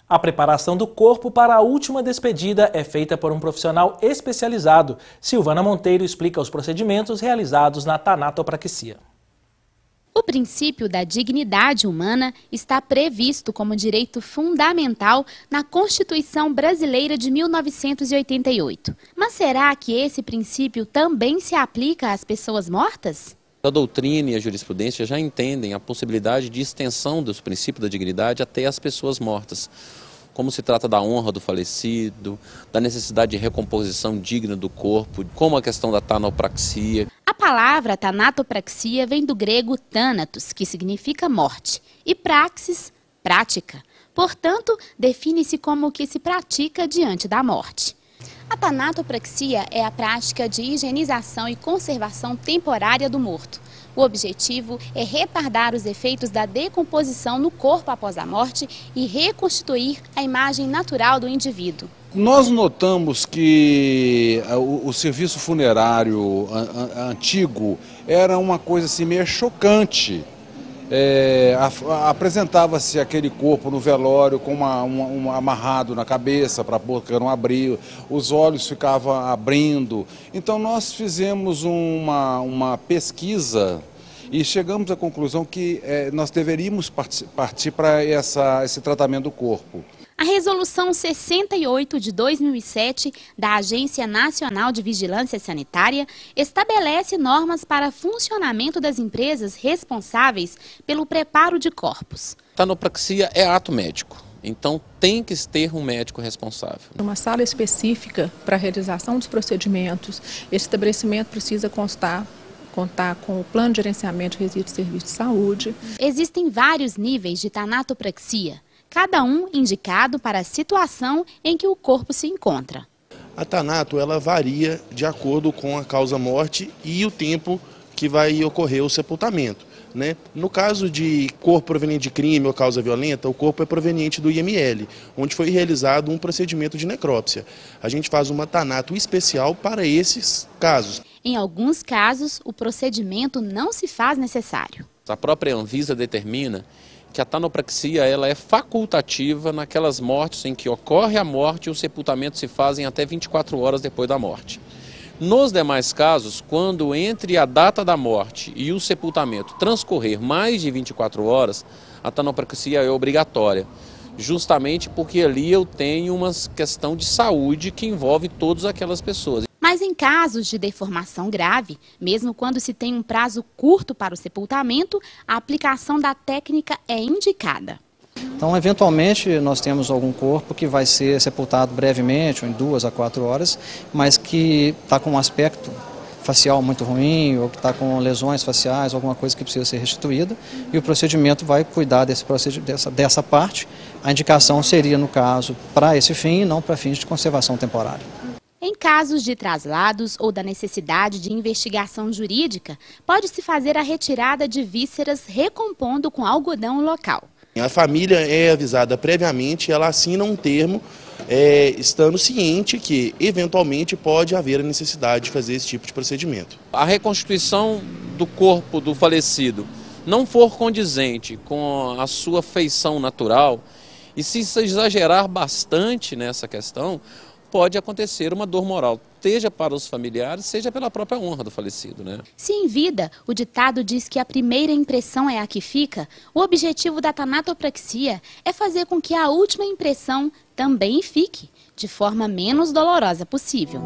A preparação do corpo para a última despedida é feita por um profissional especializado. Silvana Monteiro explica os procedimentos realizados na tanatopraxia. O princípio da dignidade humana está previsto como direito fundamental na Constituição Brasileira de 1988. Mas será que esse princípio também se aplica às pessoas mortas? A doutrina e a jurisprudência já entendem a possibilidade de extensão dos princípios da dignidade até as pessoas mortas. Como se trata da honra do falecido, da necessidade de recomposição digna do corpo, como a questão da tanopraxia. A palavra tanatopraxia vem do grego thanatos, que significa morte, e praxis, prática. Portanto, define-se como o que se pratica diante da morte. A tanatopraxia é a prática de higienização e conservação temporária do morto. O objetivo é retardar os efeitos da decomposição no corpo após a morte e reconstituir a imagem natural do indivíduo. Nós notamos que o serviço funerário antigo era uma coisa assim meio chocante. Apresentava-se aquele corpo no velório com amarrado na cabeça para a boca não abrir, os olhos ficavam abrindo. Então nós fizemos uma pesquisa e chegamos à conclusão que nós deveríamos partir para esse tratamento do corpo. A Resolução 68 de 2007 da Agência Nacional de Vigilância Sanitária estabelece normas para funcionamento das empresas responsáveis pelo preparo de corpos. Tanopraxia é ato médico, então tem que ter um médico responsável. Uma sala específica para a realização dos procedimentos, esse estabelecimento precisa contar com o plano de gerenciamento de resíduos de serviço de saúde. Existem vários níveis de tanatopraxia, cada um indicado para a situação em que o corpo se encontra. A tanato ela varia de acordo com a causa-morte e o tempo que vai ocorrer o sepultamento, né? No caso de corpo proveniente de crime ou causa violenta, o corpo é proveniente do IML, onde foi realizado um procedimento de necrópsia. A gente faz uma tanato especial para esses casos. Em alguns casos, o procedimento não se faz necessário. A própria Anvisa determina que a tanopraxia ela é facultativa naquelas mortes em que ocorre a morte e o sepultamento se fazem até 24 horas depois da morte. Nos demais casos, quando entre a data da morte e o sepultamento transcorrer mais de 24 horas, a tanopraxia é obrigatória, justamente porque ali eu tenho uma questão de saúde que envolve todas aquelas pessoas. Mas em casos de deformação grave, mesmo quando se tem um prazo curto para o sepultamento, a aplicação da técnica é indicada. Então, eventualmente, nós temos algum corpo que vai ser sepultado brevemente, ou em 2 a 4 horas, mas que está com um aspecto facial muito ruim, ou que está com lesões faciais, alguma coisa que precisa ser restituída, e o procedimento vai cuidar dessa parte. A indicação seria, no caso, para esse fim e não para fins de conservação temporária. Em casos de traslados ou da necessidade de investigação jurídica, pode-se fazer a retirada de vísceras recompondo com algodão local. A família é avisada previamente, ela assina um termo, estando ciente que, eventualmente, pode haver a necessidade de fazer esse tipo de procedimento. A reconstituição do corpo do falecido não for condizente com a sua feição natural, e se exagerar bastante nessa questão, pode acontecer uma dor moral, seja para os familiares, seja pela própria honra do falecido, né? Se em vida o ditado diz que a primeira impressão é a que fica, o objetivo da tanatopraxia é fazer com que a última impressão também fique, de forma menos dolorosa possível.